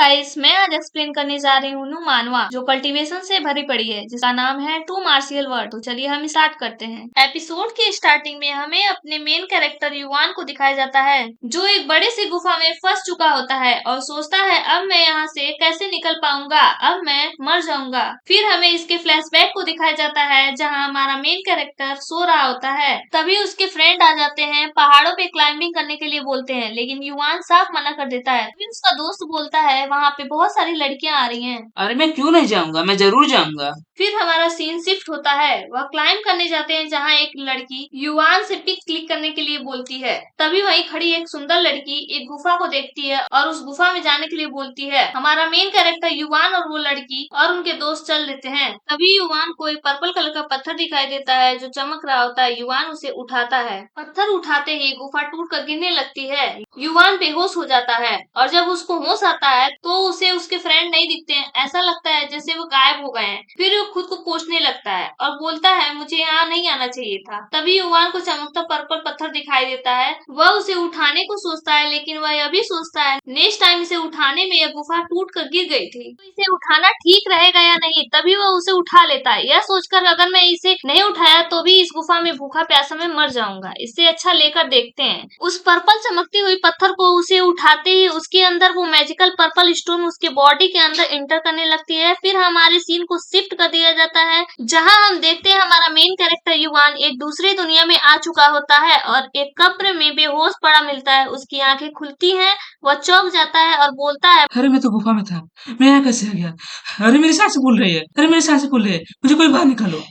Guys, मैं आज explain करने जा रही हूँ नु मानवा, जो कल्टीवेशन से भरी पड़ी है, जिसका नाम है टू मार्शियल वर्ड। तो चलिए हम स्टार्ट करते हैं। एपिसोड के स्टार्टिंग में हमें अपने मेन कैरेक्टर युवान को दिखाया जाता है, जो एक बड़े से गुफा में फंस चुका होता है और सोचता है अब मैं यहाँ से कैसे निकल पाऊंगा, अब मैं मर जाऊंगा। फिर हमें इसके फ्लैशबैक को दिखाया जाता है, जहाँ हमारा मेन कैरेक्टर सो रहा होता है। तभी उसके फ्रेंड आ जाते हैं, पहाड़ों पे क्लाइंबिंग करने के लिए बोलते हैं, लेकिन युवान साफ मना कर देता है। फिर उसका दोस्त बोलता है वहाँ पे बहुत सारी लड़कियां आ रही हैं। अरे मैं क्यों नहीं जाऊंगा, मैं जरूर जाऊंगा। फिर हमारा सीन शिफ्ट होता है, वह क्लाइंब करने जाते हैं, जहाँ एक लड़की युवान से पिक क्लिक करने के लिए बोलती है। तभी वहीं खड़ी एक सुंदर लड़की एक गुफा को देखती है और उस गुफा में जाने के लिए बोलती है। हमारा मेन कैरेक्टर युवान और वो लड़की और उनके दोस्त चल देते हैं। तभी युवान को एक पर्पल कलर का पत्थर दिखाई देता है, जो चमक रहा होता है। युवान उसे उठाता है। पत्थर उठाते ही गुफा टूट कर गिरने लगती है। युवान बेहोश हो जाता है और जब उसको होश आता है तो उसे उसके फ्रेंड नहीं दिखते हैं। ऐसा लगता है जैसे वो गायब हो गए हैं। फिर वो खुद को कोसने लगता है और बोलता है मुझे यहाँ नहीं आना चाहिए था। तभी युवान को चमकता पर्पल पत्थर दिखाई देता है। वह उसे उठाने को सोचता है, लेकिन वह यह भी सोचता है नेक्स्ट टाइम इसे उठाने में यह गुफा टूट कर गिर गई थी, तो इसे उठाना ठीक रहेगा या नहीं। तभी वह उसे उठा लेता है, यह सोचकर अगर मैं इसे नहीं उठाया तो भी इस गुफा में भूखा प्यासा मैं मर जाऊंगा, इससे अच्छा लेकर देखते हैं। उस पर्पल चमकती हुई पत्थर को उसे उठाते ही उसके अंदर वो मैजिकल पर्पल स्टोन उसके बॉडी के अंदर एंटर करने लगती है। फिर हमारे सीन को शिफ्ट कर दिया जाता है, जहां हम देखते हैं हमारा मेन कैरेक्टर युवान एक दूसरी दुनिया में आ चुका होता है और एक कब्र में बेहोश पड़ा मिलता है। उसकी आंखें खुलती हैं, वह चौंक जाता है और बोलता है अरे मैं तो गुफा में था, मैं यहाँ कैसे आ गया? अरे मेरी सांसें फूल रही है, अरे मेरी सांसें फूल रही है, मुझे कोई बाहर निकालो,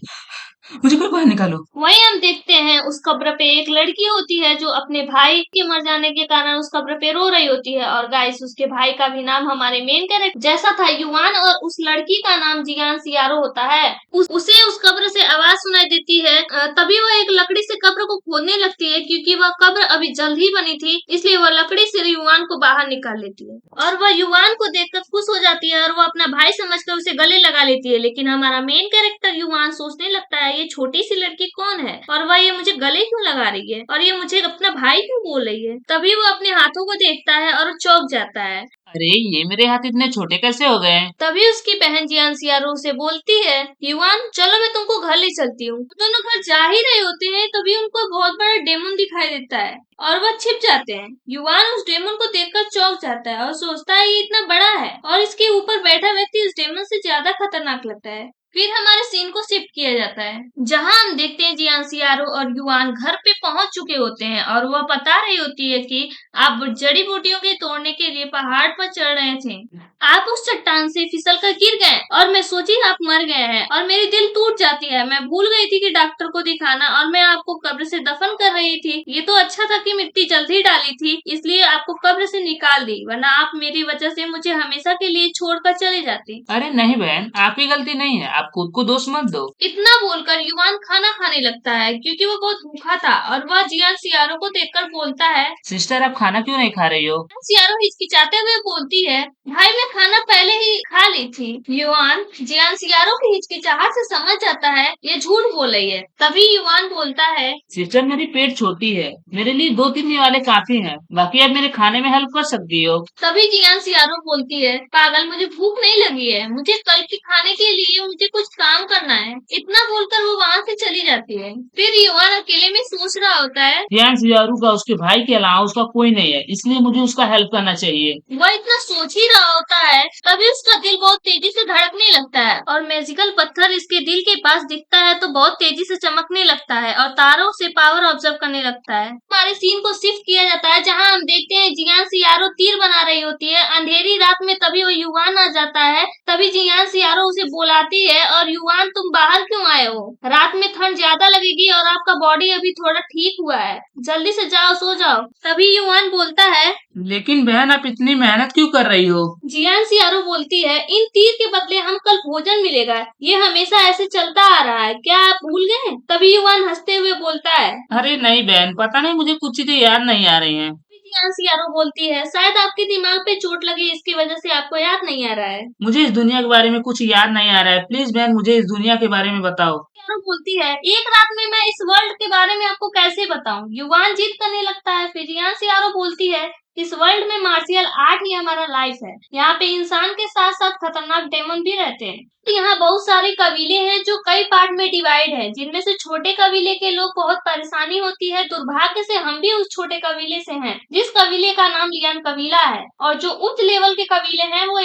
मुझे कोई बाहर निकालो। वहीं हम देखते हैं उस कब्र पे एक लड़की होती है, जो अपने भाई के मर जाने के कारण उस कब्र पे रो रही होती है। और गाइस, उसके भाई का भी नाम हमारे मेन कैरेक्टर जैसा था, युवान, और उस लड़की का नाम जियान सियारो होता है। उसे उस कब्र से आवाज सुनाई देती है। तभी वह एक लकड़ी से कब्र को खोदने लगती है, क्योंकि वह कब्र अभी जल्द ही बनी थी, इसलिए वह लकड़ी से युवान को बाहर निकाल लेती है। और वह युवान को देखकर खुश हो जाती है और वो अपना भाई समझकर उसे गले लगा लेती है। लेकिन हमारा मेन कैरेक्टर युवान सोचने लगता है ये छोटी सी लड़की कौन है और वह ये मुझे गले क्यों लगा रही है और ये मुझे अपना भाई क्यों बोल रही है। तभी वो अपने हाथों को देखता है और चौंक जाता है। अरे ये मेरे हाथ इतने छोटे कैसे हो गए? तभी उसकी बहन जियान सियारो से बोलती है युवान चलो मैं तुमको घर ले चलती हूँ। दोनों घर जा ही रहे होते हैं, तभी उनको बहुत बड़ा डेमन दिखाई देता है और वह छिप जाते हैं। युवान उस डेमन को देखकर चौंक जाता है और सोचता है ये इतना बड़ा है और इसके ऊपर बैठा व्यक्ति उस डेमन से ज्यादा खतरनाक लगता है। फिर हमारे सीन को शिफ्ट किया जाता है, जहां हम देखते हैं जियान सियारो और युवान घर पे पहुंच चुके होते हैं और वह बता रही होती है कि आप जड़ी बूटियों के तोड़ने के लिए पहाड़ पर चढ़ रहे थे, आप उस चट्टान से फिसल कर गिर गए और मैं सोची आप मर गए हैं और मेरी दिल टूट जाती है। मैं भूल गई थी कि डॉक्टर को दिखाना और मैं आपको कब्र से दफन कर रही थी। ये तो अच्छा था कि मिट्टी जल्दी डाली थी, इसलिए आपको कब्र से निकाल दी, वरना आप मेरी वजह से मुझे हमेशा के लिए छोड़कर चले जाते। अरे नहीं बहन, आपकी गलती नहीं है, आप खुद को दोष मत दो। इतना बोलकर युवान खाना खाने लगता है, क्योंकि वो बहुत भूखा था और वह जियान सियारो को देखकर बोलता है सिस्टर आप खाना क्यों नहीं खा रही हो? सियारो हिचकिचाते हुए बोलती है भाई मैं खाना पहले ही खा ली थी। युवान जियान सियारो की हिचकिचाहट से समझ जाता है ये झूठ बोल रही है। तभी युवान बोलता है सिस्टर मेरी पेट छोटी है, मेरे लिए 2-3 निवाले काफी हैं, बाकी आप मेरे खाने में हेल्प कर सकती हो। तभी जियान सियारो बोलती है पागल, मुझे भूख नहीं लगी है, मुझे कल के खाने के लिए मुझे कुछ काम करना है। इतना बोलकर वो वहाँ से चली जाती है। फिर युवान अकेले में सोच रहा होता है जियान सियारू का उसके भाई के अलावा उसका कोई नहीं है, इसलिए मुझे उसका हेल्प करना चाहिए। वह इतना सोच ही रहा होता है, तभी उसका दिल बहुत तेजी से धड़कने लगता है और मैजिकल पत्थर इसके दिल के पास दिखता है तो बहुत तेजी से चमकने लगता है और तारों से पावर ऑब्जर्व करने लगता है। हमारे सीन को शिफ्ट किया जाता है, जहां हम देखते हैं जियान सियारो तीर बना रही होती है अंधेरी रात में। तभी वो युवान आ जाता है। तभी जियान सियारो उसे बुलाती है और युवान तुम बाहर क्यों आए हो, रात में ठंड ज्यादा लगेगी और आपका बॉडी अभी थोड़ा ठीक हुआ है, जल्दी से जाओ सो जाओ। तभी युवान बोलता है लेकिन बहन आप इतनी मेहनत क्यों कर रही हो? जियान सियारो बोलती है इन तीर के बदले हम कल भोजन मिलेगा, ये हमेशा ऐसे चलता आ रहा है, क्या आप भूल गए। तभी युवान हंसते हुए बोलता है अरे नहीं बहन, पता नहीं मुझे कुछ चीजें याद नहीं आ रही हैं। जियान सियारो बोलती है शायद आपके दिमाग पे चोट लगी, इसकी वजह से आपको याद नहीं आ रहा है। मुझे इस दुनिया के बारे में कुछ याद नहीं आ रहा है, प्लीज बहन मुझे इस दुनिया के बारे में बताओ। सियारो बोलती है एक रात में मैं इस वर्ल्ड के बारे में आपको कैसे बताऊं। युवान जिद करने लगता है। फिर जियान सियारो बोलती है इस वर्ल्ड में मार्शियल आर्ट ही हमारा लाइफ है। यहाँ पे इंसान के साथ साथ खतरनाक डेमन भी रहते हैं। यहाँ बहुत सारे कबीले हैं जो कई पार्ट में डिवाइड है, जिनमें से छोटे कबीले के लोग बहुत परेशानी होती है। दुर्भाग्य से हम भी उस छोटे कबीले से हैं, जिस कबीले का नाम लियान कबीला है। और जो उच्च लेवल के कबीले हैं वो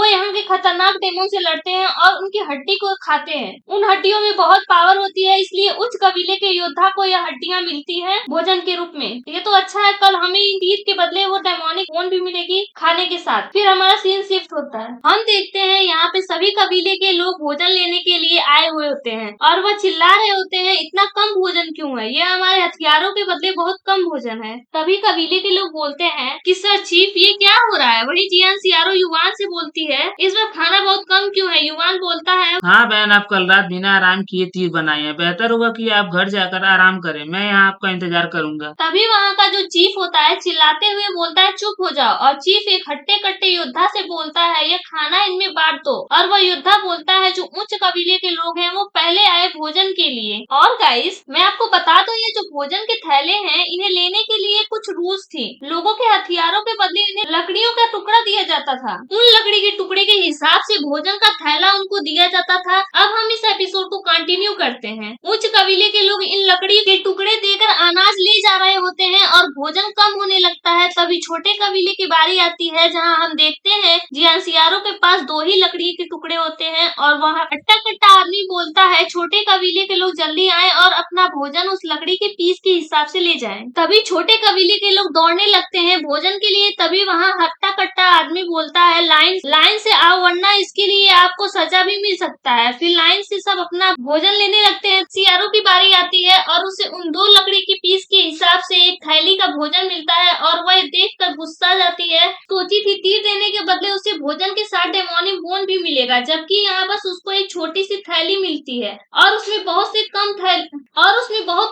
यहाँ के खतरनाक डेमन से लड़ते हैं और उनकी हड्डी को खाते हैं। उन हड्डियों में बहुत पावर होती है, इसलिए उच्च कबीले के योद्धा को यह हड्डियां मिलती है भोजन के रूप में। ये तो अच्छा है, कल हमें इन तीर के बदले वो डेमोनिक बोन भी मिलेगी खाने के साथ। फिर हमारा सीन शिफ्ट होता है। हम देखते हैं यहाँ पे सभी कबीले के लोग भोजन लेने के लिए आए हुए होते हैं और वह चिल्ला रहे होते हैं, इतना कम भोजन क्यों है? ये हमारे हथियारों के बदले बहुत कम भोजन है। तभी कबीले के लोग बोलते हैं कि सर चीफ, ये क्या हो रहा है? वही जियान सियारो युवान से बोलती है, इस बार खाना बहुत कम क्यों है? युवान बोलता है, हाँ बहन, आप कल रात बिना आराम किए तीर बनाए हैं। बेहतर होगा कि आप घर जाकर आराम करें। मैं यहाँ आपका इंतजार करूंगा। तभी वहाँ का जो चीफ होता है चिल्लाते हुए बोलता है, चुप हो जाओ। और चीफ एक हट्टे कट्टे योद्धा से बोलता है, ये खाना इनमें बांट दो। और वह योद्धा बोलता है, जो उच्च कबीले के लोग हैं वो पहले आए भोजन के लिए। और गाइस, मैं आपको बता दूं, ये जो भोजन के थैले हैं, इन्हें लेने के लिए कुछ रूल्स थी। लोगों के हथियारों के बदले इन्हें लकड़ियों का टुकड़ा दिया जाता था। उन लकड़ी के टुकड़े के हिसाब से भोजन का थैला उनको दिया जाता था। अब हम इस एपिसोड को कंटिन्यू करते हैं। उच्च कबीले के लोग इन लकड़ी के टुकड़े देकर अनाज ले जा रहे होते हैं और भोजन कम होने लगता है। तभी छोटे कबीले की बारी आती है, जहाँ हम देखते हैं जियान सियारो के पास 2 ही लकड़ी के टुकड़े होते हैं और वहाँ हट्टा कट्टा आदमी बोलता है, छोटे कबीले के लोग जल्दी आए और अपना भोजन उस लकड़ी के पीस के हिसाब से ले जाएं। तभी छोटे कबीले के लोग दौड़ने लगते हैं भोजन के लिए। तभी वहाँ हट्टा कट्टा आदमी बोलता है, लाइन से आओ, वरना इसके लिए आपको सजा भी मिल सकता है। फिर लाइन से सब अपना भोजन लेने लगते हैं। सियारो की बारी आती है और उसे उन 2 लकड़ी के पीस के हिसाब से एक थैली का भोजन मिलता है और वह देखकर गुस्सा जाती है। सोची थी तीर देने के बदले उसे भोजन के साथ डेमोनिक बोन भी मिलेगा, जबकि यहाँ बस उसको एक छोटी सी थैली मिलती है और उसमें बहुत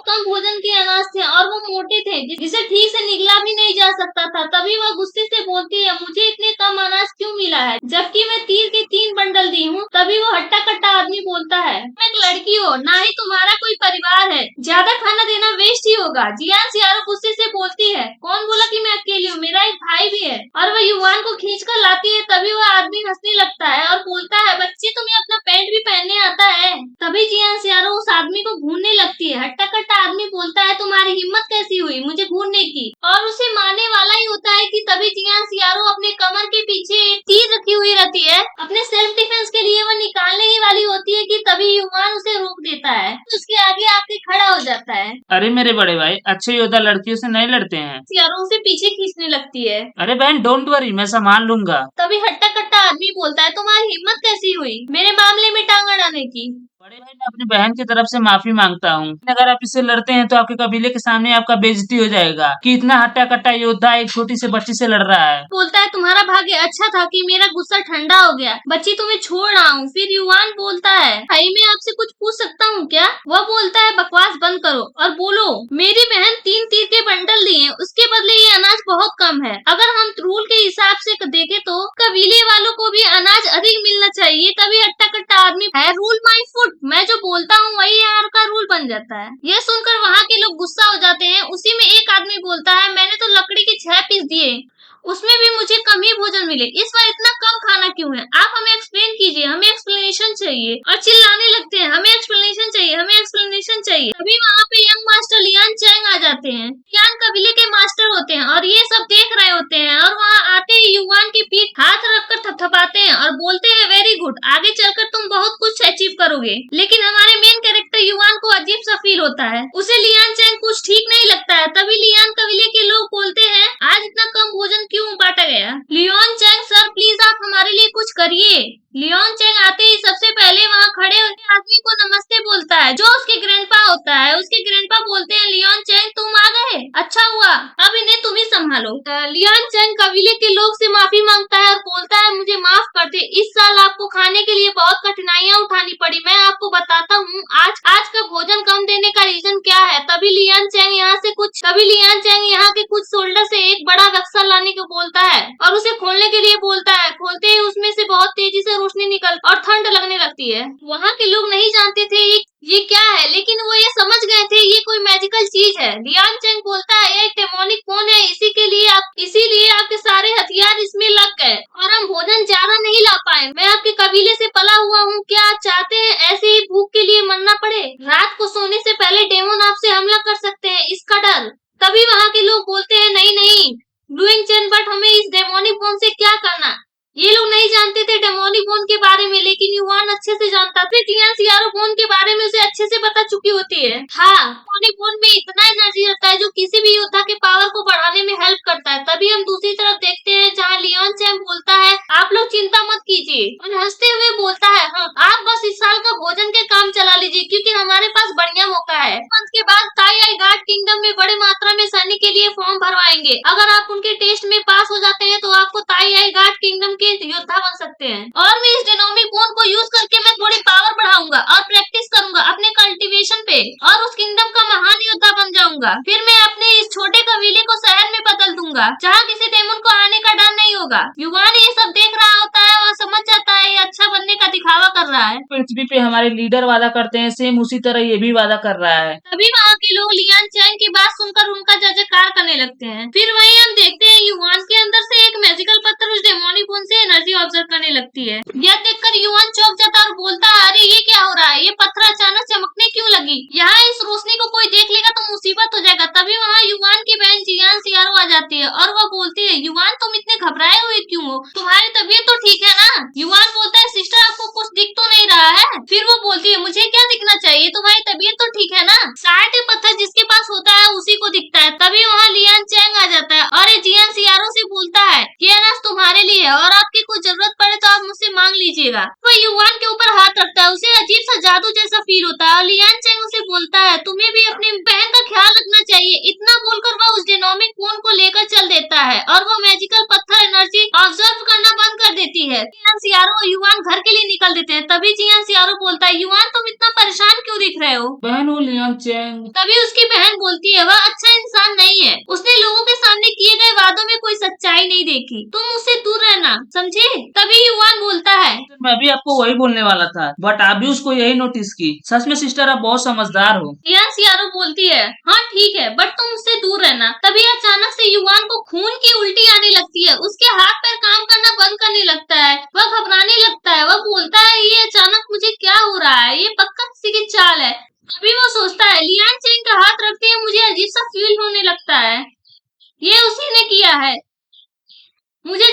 कम भोजन के अनाज थे और वो मोटे थे, जिसे ठीक से निगला भी नहीं जा सकता था। तभी वह गुस्से से बोलती है, मुझे इतने कम अनाज क्यों मिला है, जबकि मैं तीर के 3 बंडल दी हूँ। तभी वो हट्टा कट्टा आदमी बोलता है, तुम एक लड़की हो, ना ही तुम्हारा कोई परिवार है, ज्यादा खाना देना वेस्ट ही होगा। जियान सियारो गुस्से से बोलती है, कौन बोला कि मैं अकेली हूँ, मेरा एक भाई भी है। और वह युवान को खींच कर लाती है। तभी वह आदमी हंसने लगता है और बोलता है, बच्ची तुम्हें अपना पैंट भी पहनने आता है? तभी जियान सियारो उस आदमी को घूरने लगती है। हट्टा कट्टा आदमी बोलता है, तुम्हारी हिम्मत कैसी हुई मुझे घूरने की? और उसे मारने वाला ही होता है कि तभी जियान सियारो अपने कमर के पीछे एक तीर रखी हुई रहती है। अपने सेल्फ डिफेंस के लिए वह निकालने ही वाली होती है कि तभी युवान उसे रोक देता है, उसके आगे आके खड़ा हो जाता है। अरे मेरे बड़े भाई, अच्छे योद्धा लड़कियों से नहीं लड़ते हैं। सियारो उसे पीछे खींचने लगती है। अरे बहन, डोंट वरी, मैं संभाल लूंगा। तभी हट्टा कट्टा आदमी बोलता है, तुम्हारी हिम्मत कैसी हुई मेरे मामले में टांग अड़ाने की? बड़े भाई, मैं अपनी बहन की तरफ से माफी मांगता हूँ। अगर आप इससे लड़ते हैं तो आपके कबीले के सामने आपका बेइज्जती हो जाएगा कि इतना हट्टा कट्टा योद्धा एक छोटी सी बच्ची से लड़ रहा है। बोलता है, तुम्हारा भाग्य अच्छा था कि मेरा गुस्सा ठंडा हो गया, बच्ची तुम्हें छोड़ रहा हूँ। फिर युवान बोलता है, भाई मैं आपसे कुछ पूछ सकता हूँ क्या? वह बोलता है, बकवास बंद करो और बोलो। मेरी बहन 3 तीर के बंडल दिए, उसके बदले ये अनाज बहुत कम है। अगर हम रूल के हिसाब से देखें तो कबीले वालों को भी अनाज अधिक मिलना चाहिए। तभी हट्टा कट्टा आदमी है, रूल माई फूड, मैं जो बोलता हूँ वही यहाँ का रूल बन जाता है। यह सुनकर वहाँ के लोग गुस्सा हो जाते हैं। उसी में एक आदमी बोलता है, मैंने तो लकड़ी के 6 पीस दिए, उसमें भी मुझे कम ही भोजन मिले, इस बार इतना कम खाना क्यों है? आप हमें एक्सप्लेन कीजिए, हमें एक्सप्लेनेशन चाहिए। और चिल्लाने लगते हैं, हमें एक्सप्लेनेशन चाहिए, हमें एक्सप्लेनेशन चाहिए। तभी वहाँ पे यंग मास्टर लियान चैंग आ जाते हैं। लियान कबीले के मास्टर होते हैं और ये सब देख रहे होते हैं और वहाँ आते ही युवान की पीठ हाथ रखकर थपथपाते हैं और बोलते हैं, वेरी गुड, आगे चलकर तुम बहुत कुछ अचीव करोगे। लेकिन हमारे मेन कैरेक्टर युवान को अजीब सा फील होता है, उसे लियान चैंग कुछ ठीक नहीं लगता है। तभी लियान कबीले के लोग बोलते हैं, आज इतना कम भोजन क्यों बांटा गया? लियोन चैंग सर, प्लीज आप हमारे लिए कुछ करिए। लियोन चैंग आते ही सबसे पहले वहाँ खड़े आदमी को नमस्ते बोलता है, जो उसके ग्रैंडपा होता है। उसके ग्रैंडपा बोलते हैं, लियोन चैंग तुम आ गए, अच्छा हुआ, अब इन्हें तुम ही संभालो। लियोन चैंग कबीले के लोग से माफी मांगता है और बोलता है, मुझे माफ कर दे, इस साल आपको खाने के लिए बहुत कठिनाइयाँ उठानी पड़ी। मैं आपको बताता हूँ आज का भोजन कम देने का रीजन क्या है। तभी लियान चैंग यहाँ के कुछ शोल्डर से एक बड़ा बक्सा लाने को बोलता है और उसे खोलने के लिए बोलता है। खोलते ही उसमें से बहुत तेजी से रोशनी निकल और ठंड लगने लगती है। वहाँ के लोग नहीं जानते थे ये क्या है, लेकिन वो ये समझ गए थे ये कोई मैजिकल चीज है। लियांग चेंग बोलता है ये एक डेमोनिक फोन है, इसीलिए आपके सारे हथियार इसमें लग गए और हम भोजन ज्यादा नहीं ला पाए। मैं आपके कबीले से पला हुआ हूँ, क्या आप चाहते हैं ऐसे ही भूख के लिए मरना पड़े? रात को सोने से पहले डेमोन आपसे हमला कर सकते हैं, इसका डर। तभी वहाँ के लोग बोलते हैं नहीं नहीं लुइंग चेन, बट हमें इस डेमोनिक फोन से क्या करना? ये लोग नहीं जानते थे डेमोनिक बोन के बारे में, लेकिन युवान अच्छे से जानता था। जियान सियारो बोन के बारे में उसे अच्छे से पता चुकी होती है। हाँ, डेमोनिक बोन में इतना एनर्जी रहता है जो किसी भी योद्धा के पावर को बढ़ाने में हेल्प करता है। तभी हम दूसरी तरफ देखते हैं जहाँ लियोन चैम बोलता है आप लोग चिंता मत कीजिए, और हंसते हुए बोलता है हाँ, आप बस इस साल का भोजन के काम चला लीजिए क्योंकि हमारे पास बढ़िया मौका है। अंत के बाद ताई आई गार्ड किंगडम में बड़े मात्रा में सैनिक के लिए फॉर्म भरवाएंगे। अगर आप उनके टेस्ट में पास हो जाते हैं तो आपको ताई आई गार्ड किंगडम योद्धा बन सकते हैं। और मैं इस डेनोमिक बोन को यूज करके मैं थोड़ी पावर बढ़ाऊंगा और प्रैक्टिस करूंगा अपने कल्टीवेशन पे, और उस किंगडम का महान योद्धा बन जाऊंगा। फिर मैं अपने इस छोटे कबीले को शहर में बदल दूंगा जहाँ किसी डेमन को आने का डर नहीं होगा। युवान ये सब देख रहा होता है और समझ जाता है ये अच्छा बनने का दिखावा कर रहा है। पृथ्वी पे हमारे लीडर वादा करते हैं, सेम उसी तरह ये भी वादा कर रहा है। तभी वहाँ के लोग लियान चैंग की बात सुनकर उनका जय जयकार करने लगते हैं। फिर वहीं हम देखते हैं युवान के अंदर से एक मैजिकल पत्थर उस डेमोनिक बोन से एनर्जी ऑब्जर्व करने लगती है। यह देखकर युवान चौंक जाता है और बोलता है अरे ये क्या हो रहा है, ये पत्थर अचानक चमकने क्यों लगी? यहाँ इस रोशनी को कोई देख लेगा तो मुसीबत हो जाएगा। तभी वहाँ युवान की बहन जियान सियारो आ जाती है और वह बोलती है युवान तुम इतने घबराए हुए क्यों हो, तुम्हारी तबीयत तो ठीक है ना? युवान बोलता है सिस्टर आपको कुछ दिख तो नहीं रहा है? फिर वो बोलती है मुझे क्या दिखना चाहिए, तुम्हारी तबीयत तो ठीक है ना? शायद ये पत्थर जिसके पास होता है उसी को दिखता है। तभी वहाँ लियान चैंग आ जाता है और ये जियान सियारो से बोलता है ये अनाज तुम्हारे लिए है और आपकी कुछ जरूरत पड़े तो आप मुझसे मांग लीजिएगा। वह युवान के ऊपर हाथ रखता है, उसे अजीब सा जादू जैसा फील होता है और लियान चैंग उसे बोलता है तुम्हें भी अपनी बहन का ख्याल रखना चाहिए। इतना बोलकर वह उस डेनोमिक फोन को लेकर चल देता है और वह मैजिकल पत्थर एनर्जी ऑब्जर्व करना बंद कर देती है। जियान सियारो और युवान घर के लिए निकल देते हैं। तभी जियान सियारो बोलता है युवान तुम इतना परेशान क्यों दिख रहे हो? बहन वो लियांग चैंग। तभी उसकी बहन बोलती है वह अच्छा इंसान नहीं है, उसने लोगों के सामने किए गए वादों में कोई सच्चाई नहीं देखी, तुम उससे दूर रहना, समझे? तभी युवान बोलता है मैं भी आपको वही बोलने वाला था, बट आप भी उसको यही नोटिस की। सच में सिस्टर आप बहुत समझदार हो। जियान सियारो बोलती है हाँ ठीक है, बट तुम उससे दूर रहना। तभी अचानक से युवान को खून की उल्टी आने लगती है, उसके हाथ पैर काम करना बंद करने लगता है, वह घबराने लगता है। वह बोलता है ये अचानक मुझे क्या हो रहा है, ये पक्का किसी की चाल है। अभी वो सोचता है लियान चेंग का हाथ रखते ही मुझे अजीब सा फील होने लगता है, ये उसी ने किया है। मुझे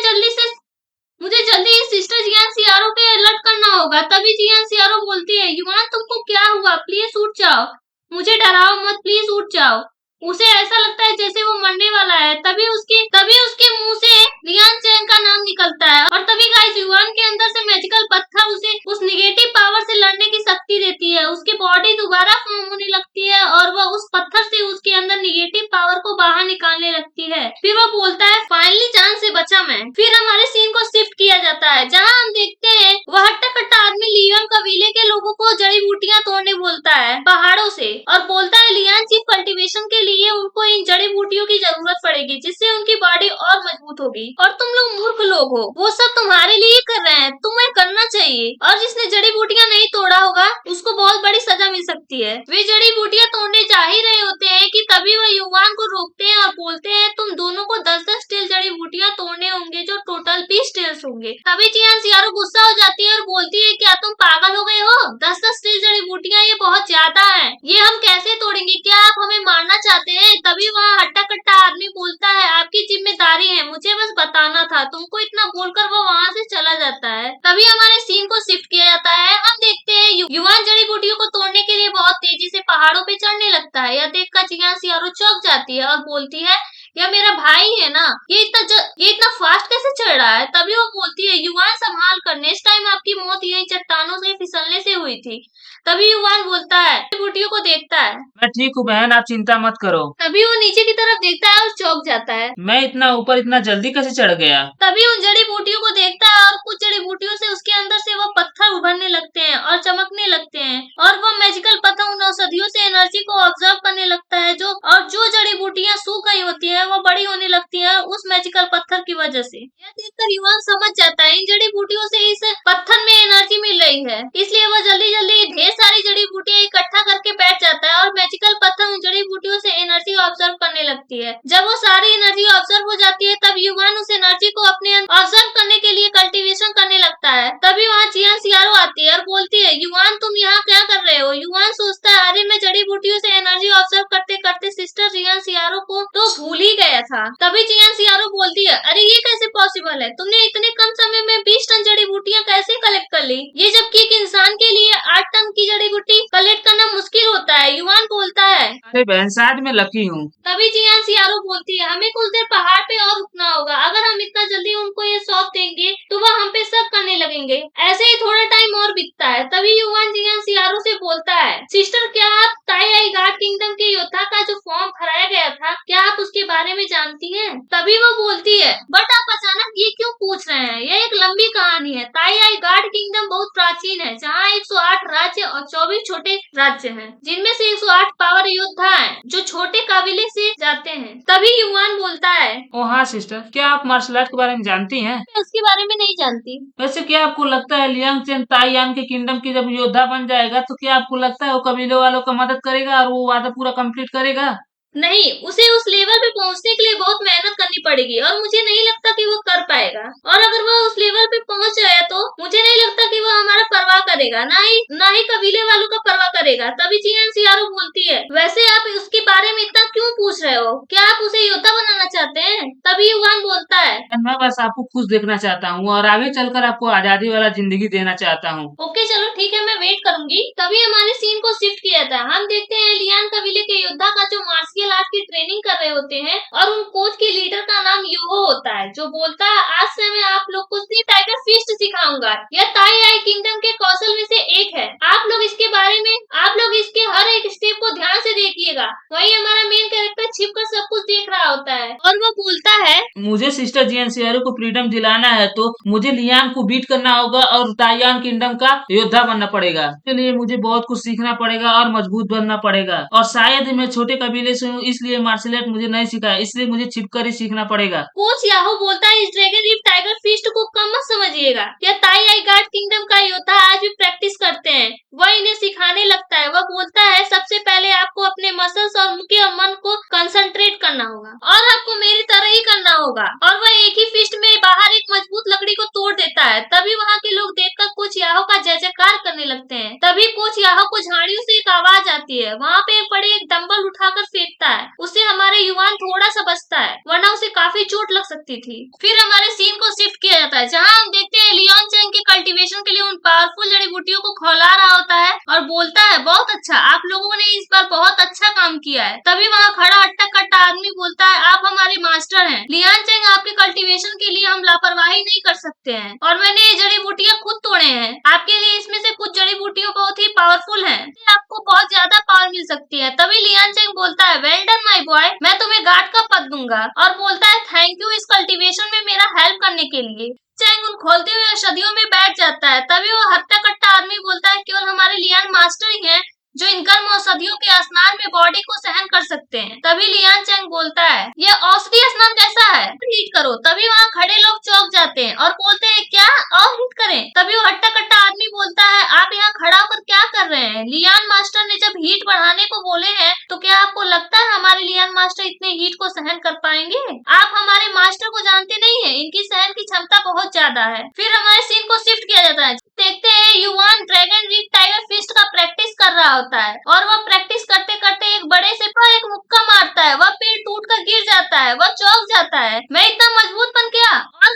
जल्दी इस सिस्टर जियान सियारो पे अलर्ट करना होगा। तभी जियान सियारो बोलती है युवान तुमको क्या हुआ, प्लीज उठ जाओ, मुझे डराओ मत, प्लीज उठ जाओ। उसे ऐसा लगता है जैसे वो मरने वाला है। तभी उसके मुंह से लियान चैंग का नाम निकलता है और तभी गाइस युवान के अंदर से मैजिकल पत्थर उसे उस निगेटिव पावर से लड़ने की शक्ति देती है। उसकी बॉडी दोबारा फॉर्म होने लगती है और वह उस पत्थर से उसके अंदर निगेटिव पावर को बाहर निकालने लगती है। फिर वह बोलता है फाइनली जान से बचा मैं। फिर हमारे सीन को शिफ्ट किया जाता है जहाँ हम देखते हैं वह हट्टा कट्टा आदमी लियोन कबीले के लोगों को जड़ी बूटियां तोड़ने बोलता है पहाड़ों से, और बोलता है लियान चीफ कल्टीवेशन के लिए उनको इन जड़ी बूटियों की जरूरत पड़ेगी जिससे उनकी बॉडी और मजबूत होगी, और तुम लोग मूर्ख लोग हो, वो सब तुम्हारे लिए कर रहे हैं, तुम्हें करना चाहिए। और जिसने जड़ी बूटियां नहीं तोड़ा होगा उसको बहुत बड़ी सजा मिल सकती है। वे जड़ी बूटियां तोड़ने जा ही रहे होते हैं कि तभी वह युवान को रोकते हैं और बोलते हैं तुम दोनों को 10-10 स्टील जड़ी बूटियां तोड़ने होंगे जो टोटल 20 स्टील्स होंगे। तभी जियान सियारो गुस्सा हो जाती है और बोलती है क्या तुम पागल हो गए हो, 10-10 स्टील जड़ी बूटियां ये बहुत ज्यादा है, ये हम कैसे तोड़ेंगे, क्या आप हमें मारना चाहते हैं? तभी वहाँ हट्टा कट्टा आदमी बोलता है आपकी जिम्मेदारी है, मुझे बस बताना था तुमको, इतना बोलकर वो वहाँ से चला जाता है। तभी हमारे सीन को शिफ्ट किया जाता है, हम देखते हैं युवान जड़ी बूटियों को तोड़ने के लिए बहुत तेजी से पहाड़ों पे चढ़ने लगता है। यह देखकर जियान सियारो चौंक जाती है और बोलती है यह मेरा भाई है ना, ये इतना फास्ट कैसे चढ़ रहा है? तभी वो बोलती है युवान संभाल कर, नेक्स्ट टाइम आपकी मौत यही चट्टानों से फिसलने से हुई थी। तभी युवान बोलता है बूटियों को देखता है, मैं ठीक हूँ बहन, आप चिंता मत करो। तभी वो नीचे की तरफ देखता है और चौंक जाता है, मैं इतना ऊपर इतना जल्दी कैसे चढ़ गया? तभी उन जड़ी बूटियों को देखता है और कुछ जड़ी बूटियों से उसके अंदर से वो पत्थर उभरने लगते हैं और चमकने लगते हैं और वो मैजिकल पत्थर उन औषधियों से एनर्जी को ऑब्जर्व करने लगता है जो जड़ी बूटियां सूख गई होती है वो बड़ी होने लगती है उस मैजिकल पत्थर की वजह से। यह देखकर युवान समझ जाता है इन जड़ी बूटियों से इस पत्थर में एनर्जी मिल रही है, इसलिए वो जल्दी जल्दी ढेर सारी जड़ी बूटियां इकट्ठी इकट्ठा करके बैठ जाता है और मैजिकल पत्थर उन जड़ी बूटियों से एनर्जी ऑब्जर्व करने लगती है। जब वो सारी एनर्जी ऑब्जर्व हो जाती है तब युवान उस एनर्जी को अपने ऑब्जर्व करने के लिए कल्टीवेशन करने लगता है। तभी वहाँ चियान सियारो आती है और बोलती है, युवान तुम यहाँ क्या कर रहे हो? युवान सोचता है, अरे मैं जड़ी बूटियों से एनर्जी ऑब्जर्व करते करते सिस्टर चियान सियारो को तो भूल ही गया था। तभी चियान सियारो बोलती है, अरे ये कैसे पॉसिबल है? तुमने इतने कम समय में 20 टन जड़ी बूटियाँ कैसे कलेक्ट कर ली? ये जबकि एक इंसान के लिए 8 टन की जड़ी बूटी कलेक्ट करना मुश्किल होता है। युवान बोलता है, अरे बहन शायद मैं लकी हूँ। तभी चियान सियारो बोलती है, हमें कुछ देर पहाड़ पे और रुकना होगा। अगर हम इतना जल्दी उनको ये सौंप देंगे तो वह हम पे शक करने लगेंगे। ऐसे ही थोड़ा टाइम और बीतता है। तभी युवान चियान सियारो से बोलता है, सिस्टर क्या आप ताई आई गार्ड किंगडम के योद्धा का जो फॉर्म भराया गया था, क्या आप उसके बारे में जानती हैं? तभी वो बोलती है, बट आप अचानक ये क्यों पूछ रहे हैं? यह एक लंबी कहानी है। ताई आई गार्ड किंगडम बहुत प्राचीन है, जहाँ 108 राज्य और 24 छोटे राज्य हैं, जिनमें से 108 पावर योद्धा हैं, जो छोटे काबिले से जाते हैं। तभी युवान बोलता है, ओ हाँ सिस्टर, क्या आप मार्शल आर्ट के बारे में जानती हैं? मैं उसके बारे में नहीं जानती। वैसे क्या आपको लगता है लियांग चेन ताइयान के किंगडम की जब योद्धा बन जाएगा तो क्या आपको लगता है वो कबीले वालों का मदद करेगा और वो वादा पूरा कंप्लीट करेगा? नहीं, उसे उस लेवल पे पहुंचने के लिए बहुत मेहनत करनी पड़ेगी और मुझे नहीं लगता कि वो कर पाएगा। और अगर वो उस लेवल पे पहुंच गया तो मुझे नहीं लगता कि वो हमारा परवाह करेगा, ना ही कबीले वालों का परवाह करेगा। तभी चियान सियारो बोलती है, वैसे आप उसके बारे में इतना क्यों पूछ रहे हो? क्या आप उसे योद्धा बनाना चाहते हैं? तभी युवान बोलता है, मैं बस आपको खुश देखना चाहता हूँ और आगे चलकर आपको आजादी वाला जिंदगी देना चाहता हूँ। ओके चलो ठीक है, मैं वेट करूंगी। तभी हमारे सीन को शिफ्ट किया था। हम देखते हैं लियान कबीले के योद्धा का जो मार्शल आर्ट की ट्रेनिंग कर रहे होते हैं और उन कोच के लीडर का नाम योहो होता है, जो बोलता है, आज से मैं आप लोग को सिर्फ टाइगर फिस्ट सिखाऊंगा। यह ताई आई किंगडम के कौशल में से एक है। आप लोग इसके हर एक स्टेप को ध्यान से देखिएगा। वही हमारा मेन कैरेक्टर छिपकर सब कुछ देख रहा होता है और वो बोलता है, मुझे सिस्टर जियान सियारो को फ्रीडम दिलाना है तो मुझे लियांग को बीट करना होगा और ताइयान किंगडम का योद्धा बनना पड़ेगा। इसके लिए मुझे बहुत कुछ सीखना पड़ेगा और मजबूत बनना पड़ेगा और शायद मैं छोटे कबीले से हूँ, इसलिए मार्शल आर्ट मुझे नहीं सिखाया, इसलिए मुझे छिपकर ही सीखना पड़ेगा। कोच याहो बोलता है, इस ड्रैगन रिप टाइगर फिस्ट को कम मत समझिएगा। यह ताई आई गार्ड किंगडम का योद्धा आज भी प्रैक्टिस करते हैं। वह इन्हें सिखाने लगता है। वह बोलता है, सबसे पहले आपको अपने मसल्स और उनके मन को कंसंट्रेट करना होगा और आपको मेरी तरह ही करना होगा। और वह एक ही फिस्ट में बाहर एक मजबूत लकड़ी को तोड़ देता है। तभी वहाँ के लोग देखकर कोच याहो का जय जयकार करने लगते हैं। तभी कोच याहो को झाड़ियों से एक आवाज आती है। वहाँ पे एक बड़े एक डंबल उठाकर फेंकता है। उससे हमारे युवान थोड़ा सा बचता है, वरना उसे काफी चोट लग सकती थी। फिर हमारे सीन को शिफ्ट किया जाता है, जहाँ हम देखते हैं लियोन चैंग के कल्टीवेशन के लिए उन पावरफुल जड़ी बूटियों को खौला रहा होता है और बोलता है, बहुत अच्छा, आप लोगों ने इस बार बहुत अच्छा काम किया है। तभी वहाँ खड़ा हट्टा कट्टा आदमी बोलता है, आप हमारे मास्टर हैं। लियान चैंग, आपके कल्टीवेशन के लिए हम लापरवाही नहीं कर सकते हैं और मैंने ये जड़ी बूटियाँ खुद तोड़े हैं। आपके लिए इसमें से कुछ जड़ी बूटियाँ बहुत ही पावरफुल हैं, आपको बहुत ज्यादा पावर मिल सकती है। तभी लियान चैंग बोलता है, वेल डन माय बॉय, मैं तुम्हें गार्ड का पद दूंगा और बोलता है, थैंक यू इस कल्टीवेशन में मेरा हेल्प करने के लिए। चैंग उन खोलते हुए औषधियों में बैठ जाता है। तभी वो हट्टा कट्टा आदमी बोलता है, केवल हमारे लियान मास्टर ही हैं जो इन गर्म औषधियों के स्नान में बॉडी को सहन कर सकते हैं। तभी लियान चैंग बोलता है, यह औषधि स्नान कैसा है, हीट करो। तभी वहाँ खड़े लोग चौंक जाते हैं और बोलते हैं, क्या और हीट करें? तभी वो हट्टा कट्टा आदमी बोलता है, आप यहाँ खड़ा होकर क्या कर रहे हैं? लियान मास्टर ने जब हीट बढ़ाने को बोले हैं तो क्या आपको लगता है हमारे लियान मास्टर इतने हीट को सहन कर पाएंगे? आप हमारे मास्टर को जानते नहीं है, इनकी सहन की क्षमता बहुत ज्यादा है। फिर हमारे सीन को शिफ्ट किया जाता है, देखते हैं युवान ड्रैगन रिप टाइगर फिस्ट का प्रैक्टिस कर रहा होता है और वह प्रैक्टिस करते करते एक बड़े से पर एक मुक्का मारता है। वह पेड़ टूट कर गिर जाता है। वह चौंक जाता है, मैं इतना मजबूत बन गया। और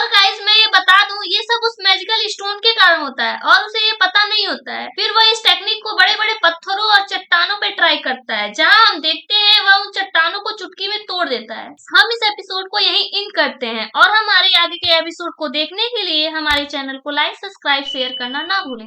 गाइस मैं ये बता दूं, ये सब उस मैजिकल स्टोन के कारण होता है और उसे ये पता नहीं होता है। फिर वह इस टेक्निक को बड़े बड़े पत्थरों और चट्टानों पे ट्राई करता है, जहाँ हम देखते हैं वह उन चट्टानों को चुटकी में तोड़ देता है। हम इस एपिसोड को यहीं एंड करते हैं और हमारे आगे के एपिसोड को देखने के लिए हमारे चैनल को लाइक, सब्सक्राइब, शेयर करना ना भूलें।